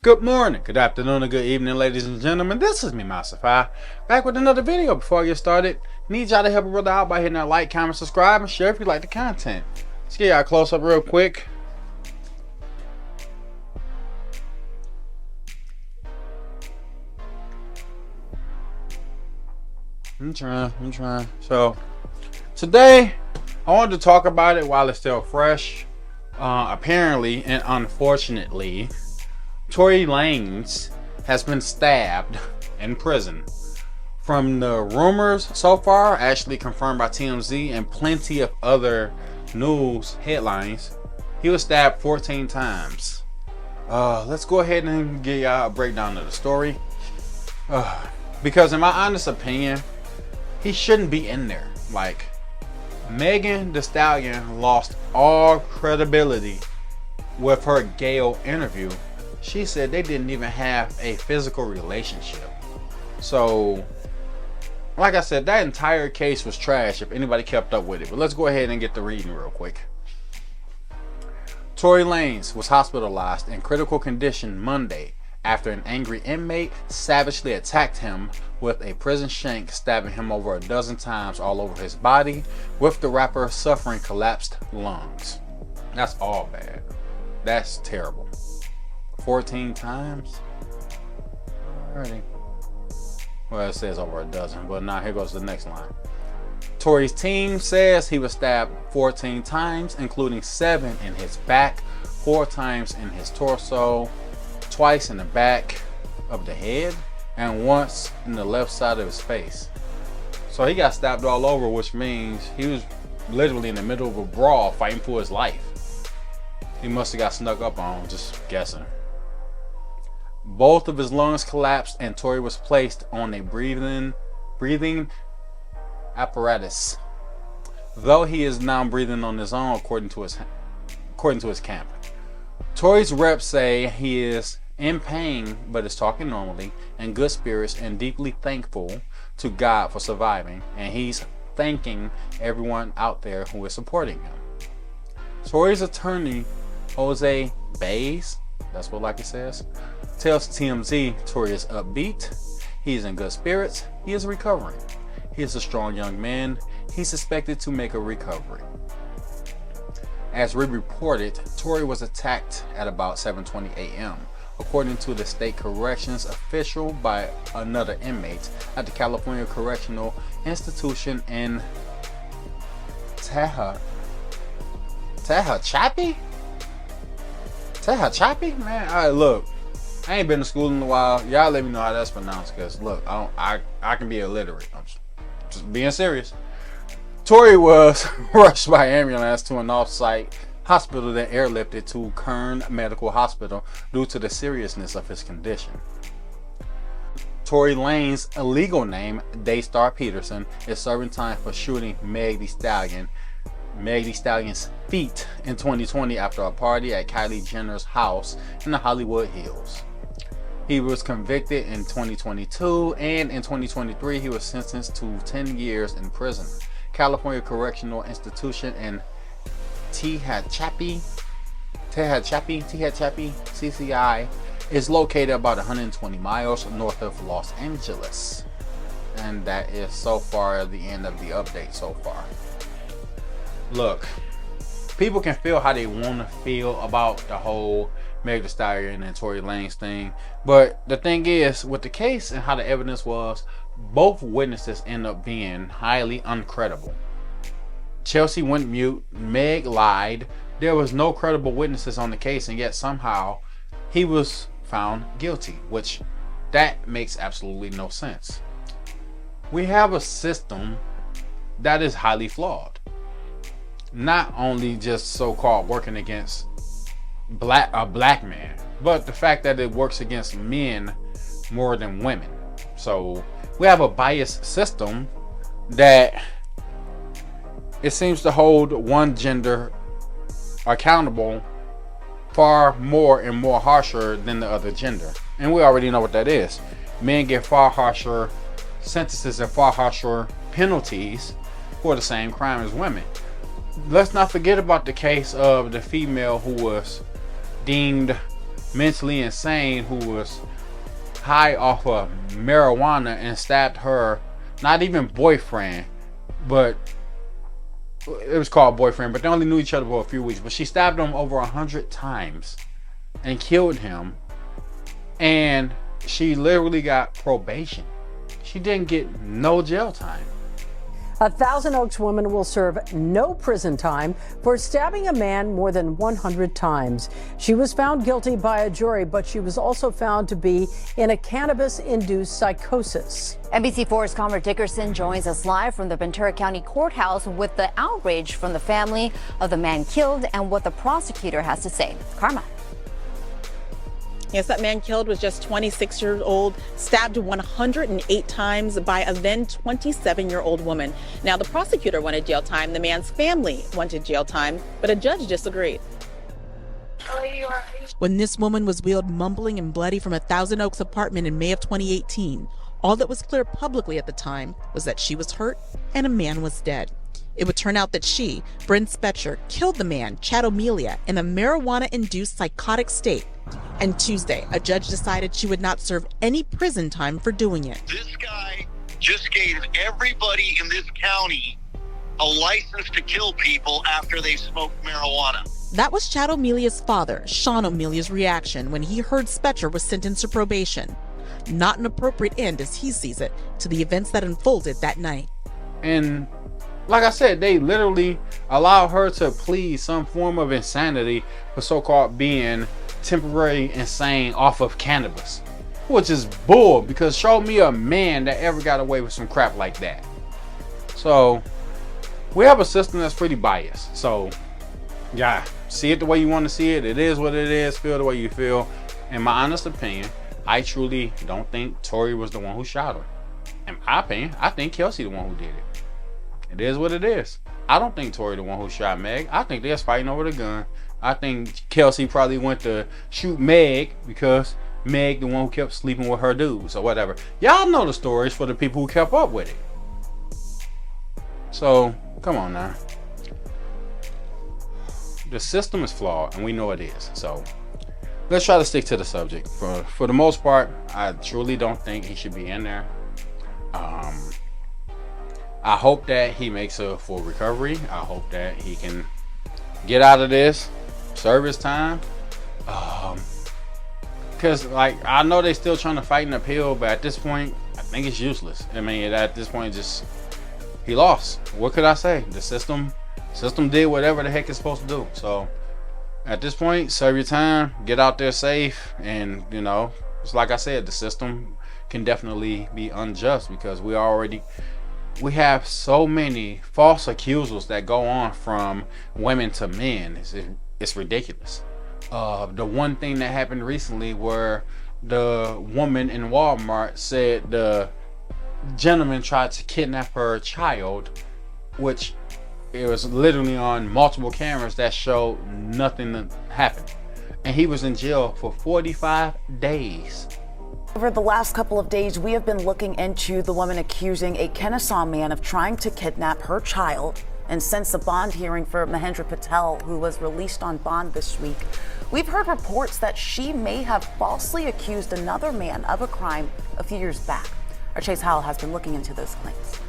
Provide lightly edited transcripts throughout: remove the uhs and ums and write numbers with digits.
Good morning, good afternoon, and good evening, ladies and gentlemen. This is me, Masify, back with another video. Before I get started, need y'all to help a brother out by hitting that like, comment, subscribe, and share if you like the content. Let's get y'all a close up real quick. I'm trying. So, today, I wanted to talk about it while it's still fresh. Apparently, and unfortunately, Tory Lanez has been stabbed in prison. From the rumors so far, actually confirmed by TMZ and plenty of other news headlines, he was stabbed 14 times. Let's go ahead and give y'all a breakdown of the story. Because in my honest opinion, he shouldn't be in there. Like, Megan Thee Stallion lost all credibility with her Gale interview. She said they didn't even have a physical relationship. So, like I said, that entire case was trash if anybody kept up with it. But let's go ahead and get the reading real quick. Tory Lanez was hospitalized in critical condition Monday after an angry inmate savagely attacked him with a prison shank, stabbing him over a dozen times all over his body, with the rapper suffering collapsed lungs. That's all bad. That's terrible. 14 times? Alrighty. Well, it says over a dozen, but now here goes the next line. Tory's team says he was stabbed 14 times, including 7 in his back, 4 times in his torso, twice in the back of the head, and once in the left side of his face. So he got stabbed all over, which means he was literally in the middle of a brawl fighting for his life. He must have got snuck up on, just guessing. Both of his lungs collapsed and Tory was placed on a breathing apparatus, though he is now breathing on his own, according to his camp. Tory's reps say he is in pain but is talking normally, in good spirits, and deeply thankful to God for surviving, and he's thanking everyone out there who is supporting him. Tory's attorney, Jose Baez, that's what like it says, tells TMZ Tory is upbeat, he is in good spirits, he is recovering. He is a strong young man, he's expected to make a recovery. As we reported, Tory was attacked at about 7:20 a.m. according to the state corrections official by another inmate at the California Correctional Institution in Tehachapi? Man, alright, look, I ain't been to school in a while. Y'all let me know how that's pronounced, because look, I can be illiterate. I'm just being serious. Tory was rushed by ambulance to an off-site hospital, then airlifted to Kern Medical Hospital due to the seriousness of his condition. Tory Lanez's illegal name, Daystar Peterson, is serving time for shooting Meg Thee Stallion's feet in 2020 after a party at Kylie Jenner's house in the Hollywood Hills. He was convicted in 2022, and in 2023 he was sentenced to 10 years in prison. California Correctional Institution in Tehachapi, CCI, is located about 120 miles north of Los Angeles. And that is so far the end of the update so far. Look, people can feel how they want to feel about the whole Meg Thee Stallion and Tory Lanez thing, but the thing is, with the case and how the evidence was, both witnesses end up being highly uncredible. Chelsea went mute, Meg lied, there was no credible witnesses on the case, and yet somehow he was found guilty, which that makes absolutely no sense. We have a system that is highly flawed. Not only just so-called working against a black man, but the fact that it works against men more than women. So we have a biased system that it seems to hold one gender accountable far more and more harsher than the other gender. And we already know what that is. Men get far harsher sentences and far harsher penalties for the same crime as women. Let's not forget about the case of the female who was deemed mentally insane who was high off of marijuana and stabbed her, not even boyfriend, but it was called boyfriend, but they only knew each other for a few weeks, but she stabbed him over 100 times and killed him, and she literally got probation. She didn't get no jail time. A Thousand Oaks woman will serve no prison time for stabbing a man more than 100 times. She was found guilty by a jury, but she was also found to be in a cannabis-induced psychosis. NBC4's Conrad Dickerson joins us live from the Ventura County Courthouse with the outrage from the family of the man killed and what the prosecutor has to say. Karma. Yes, that man killed was just 26-year-old, stabbed 108 times by a then 27-year-old woman. Now, the prosecutor wanted jail time. The man's family wanted jail time, but a judge disagreed. When this woman was wheeled mumbling and bloody from a Thousand Oaks apartment in May of 2018, all that was clear publicly at the time was that she was hurt and a man was dead. It would turn out that she, Bryn Spetcher, killed the man, Chad O'Melia, in a marijuana-induced psychotic state. And Tuesday, a judge decided she would not serve any prison time for doing it. This guy just gave everybody in this county a license to kill people after they smoked marijuana. That was Chad O'Melia's father, Sean O'Melia's reaction when he heard Spetcher was sentenced to probation. Not an appropriate end, as he sees it, to the events that unfolded that night. And like I said, they literally allowed her to plead some form of insanity for so-called being temporary insane off of cannabis, which is bull, because show me a man that ever got away with some crap like that. So we have a system that's pretty biased. So yeah, see it the way you want to see it. It is what it is. Feel the way you feel. In my honest opinion, I truly don't think Tory was the one who shot her. In my opinion, I think Kelsey the one who did it. It is what it is. I don't think Tory the one who shot Meg. I think they was fighting over the gun. I think Kelsey probably went to shoot Meg because Meg the one who kept sleeping with her dudes or whatever. Y'all know the stories for the people who kept up with it. So come on now. The system is flawed and we know it is. So let's try to stick to the subject. For the most part, I truly don't think he should be in there. I hope that he makes a full recovery. I hope that he can get out of this, serve his time. Because like I know they're still trying to fight an appeal, but at this point, I think it's useless. I mean, at this point, just he lost. What could I say? The system did whatever the heck it's supposed to do. So at this point, serve your time, get out there safe, and you know, it's like I said, the system can definitely be unjust because we have so many false accusals that go on from women to men. It's ridiculous. The one thing that happened recently where the woman in Walmart said the gentleman tried to kidnap her child, which it was literally on multiple cameras that showed nothing that happened. And he was in jail for 45 days. Over the last couple of days, we have been looking into the woman accusing a Kennesaw man of trying to kidnap her child. And since the bond hearing for Mahendra Patel, who was released on bond this week, we've heard reports that she may have falsely accused another man of a crime a few years back. Our Chase Howell has been looking into those claims.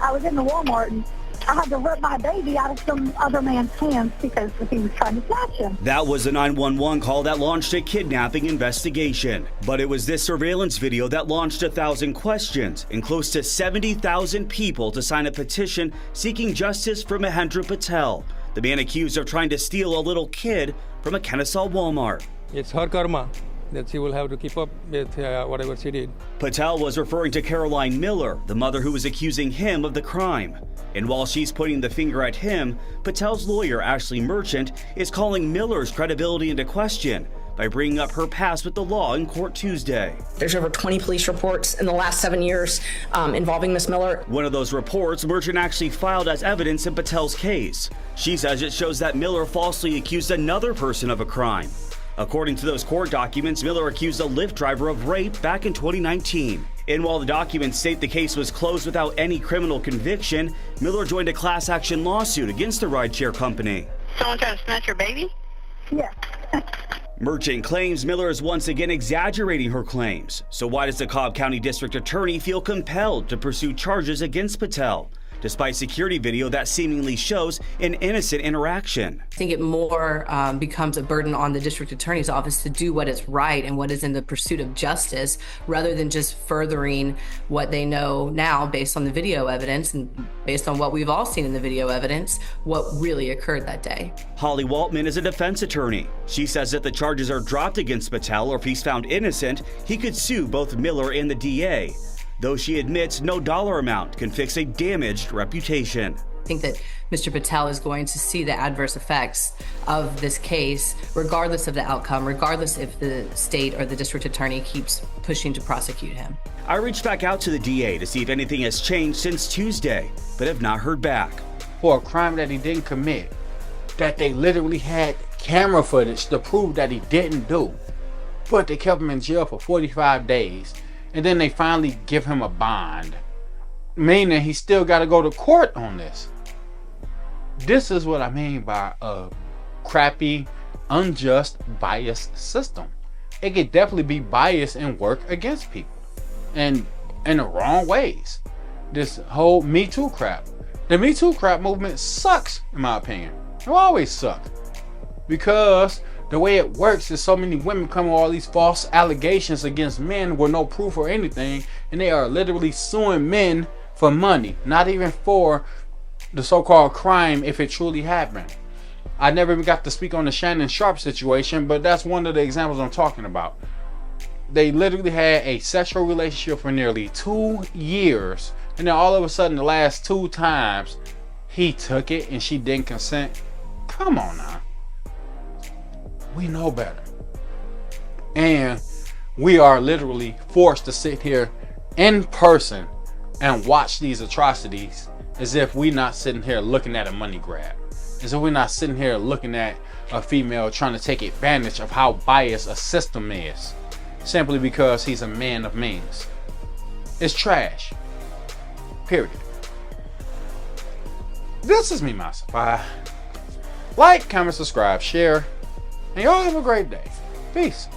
I was in the Walmart and I had to rip my baby out of some other man's hands because he was trying to snatch him. That was a 911 call that launched a kidnapping investigation. But it was this surveillance video that launched 1,000 questions and close to 70,000 people to sign a petition seeking justice for Mahendra Patel, the man accused of trying to steal a little kid from a Kennesaw Walmart. It's her karma that she will have to keep up with whatever she did. Patel was referring to Caroline Miller, the mother who was accusing him of the crime. And while she's pointing the finger at him, Patel's lawyer, Ashley Merchant, is calling Miller's credibility into question by bringing up her past with the law in court Tuesday. There's over 20 police reports in the last 7 years involving Miss Miller. One of those reports, Merchant actually filed as evidence in Patel's case. She says it shows that Miller falsely accused another person of a crime. According to those court documents, Miller accused a Lyft driver of rape back in 2019. And while the documents state the case was closed without any criminal conviction, Miller joined a class action lawsuit against the rideshare company. Someone trying to snatch your baby? Yeah. Merchant claims Miller is once again exaggerating her claims. So why does the Cobb County District Attorney feel compelled to pursue charges against Patel, despite security video that seemingly shows an innocent interaction? I think it more becomes a burden on the district attorney's office to do what is right and what is in the pursuit of justice, rather than just furthering what they know now based on the video evidence and based on what we've all seen in the video evidence, what really occurred that day. Holly Waltman is a defense attorney. She says that the charges are dropped against Patel, or if he's found innocent, he could sue both Miller and the DA. Though she admits no dollar amount can fix a damaged reputation. I think that Mr. Patel is going to see the adverse effects of this case, regardless of the outcome, regardless if the state or the district attorney keeps pushing to prosecute him. I reached back out to the DA to see if anything has changed since Tuesday, but have not heard back. For a crime that he didn't commit, that they literally had camera footage to prove that he didn't do, but they kept him in jail for 45 days. And then they finally give him a bond, meaning he still got to go to court on this. This is what I mean by a crappy, unjust, biased system. It could definitely be biased and work against people, and in the wrong ways. This whole Me Too crap. The Me Too crap movement sucks, in my opinion. It always sucks. Because the way it works is so many women come with all these false allegations against men with no proof or anything, and they are literally suing men for money, not even for the so-called crime if it truly happened. I never even got to speak on the Shannon Sharp situation, but that's one of the examples I'm talking about. They literally had a sexual relationship for nearly 2 years, and then all of a sudden the last 2 times he took it and she didn't consent. Come on now. We know better. And we are literally forced to sit here in person and watch these atrocities as if we're not sitting here looking at a money grab. As if we're not sitting here looking at a female trying to take advantage of how biased a system is, simply because he's a man of means. It's trash. Period. This is me, my Supply. Like, comment, subscribe, share. And y'all have a great day. Peace.